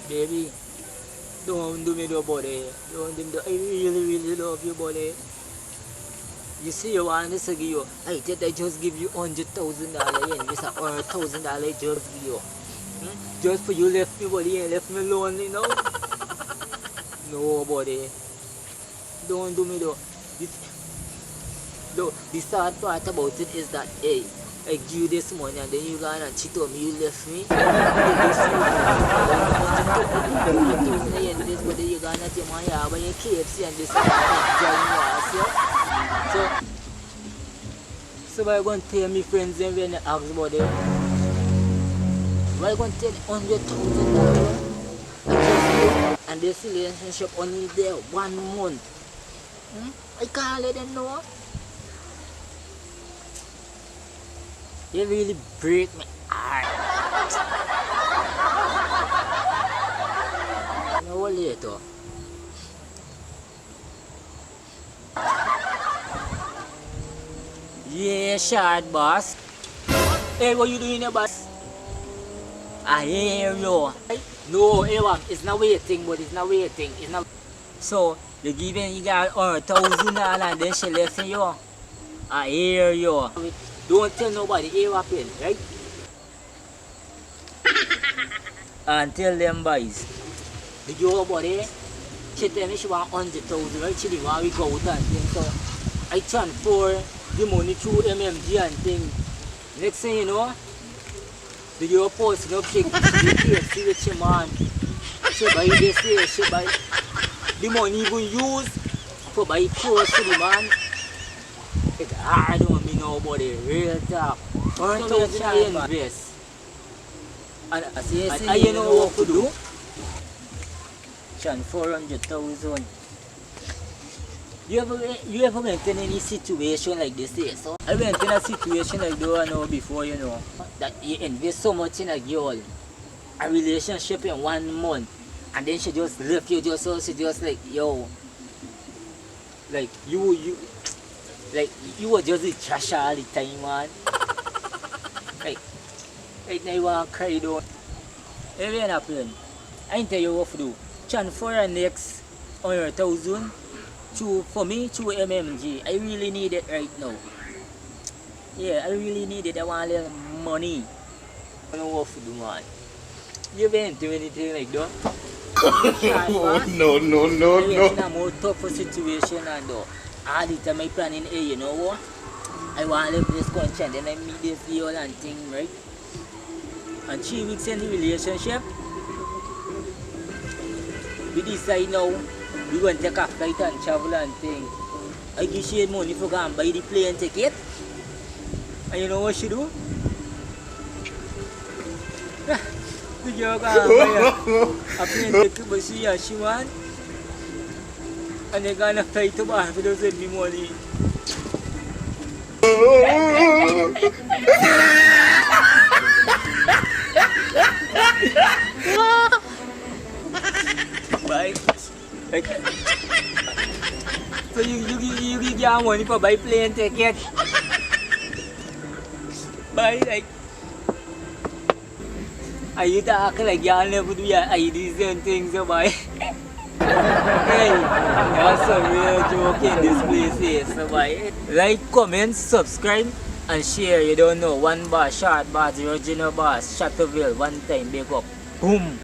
Baby, don't do me though, buddy. Don't do me though. I really, really love you, buddy. You see, you want me to give you. I did I just give you $100,000 and this $100,000 just give you. Just for you left me, buddy, and left me lonely, no? No, buddy. Don't do me though. The sad part about it is that, hey, I give you this money and then you gone and cheat on me, you left me. And this, but then you gone at your money, but you KFC and this and that. So I'm going to tell my friends and when they ask about it, I'm going to tell $100,000 and this relationship only there 1 month. I can't let them know. You really break my heart. No, what later? Yeah, short boss. Hey, what you doing here, boss? I hear you. No, Ewan, it's not waiting, but it's not waiting. It's not. So, you giving you got $1,000 and then she left you. I hear you. Don't tell nobody it happened, right? And tell them boys. The girl body, she tell me she want 100,000, right? She didn't want to go out and thing. So I transfer the money through MMG and thing. Next thing you know, the girl posting up, she KFC with she man. She buy this here, she buy the money even used for buy clothes to the man. It's hard on me nobody, real talk. $1,000 invest. And you know what to do? Chan 400,000. You ever went in any situation like this? So I went in a situation like that before, you know, that you invest so much in a girl, a relationship in 1 month, and then she just left you just so she just like, yo, like you were just a trash all the time, man. Like now you want to cry down. It ain't happen. I ain't tell you what to do. Transfer your next 100,000 for me to MMG. I really need it right now. Yeah, I really need it. I want a little money. I don't know what to do, man. You been do anything like that? No. I'm in a more tougher situation and all the time I planning, hey, you know what? I want to live this country and then I meet this girl and thing, right? And 3 weeks in the relationship, we decide now we're going to take a flight and travel and thing. I give she money for go and buy the plane ticket. And you know what she do? The girl go and buy a plane ticket, but she want. And they're going to fly to Barbados with me money. Bye. Like, so you give your money for buy plane ticket. Bye, like. Are you talking like y'all never do your IDs and things, so bye? Hey, that's a real joke in this place, yes, so bye. Like, comment, subscribe, and share. You don't know, 1 bar, short bars, original bars, Shutterville, 1 time, big up. Boom.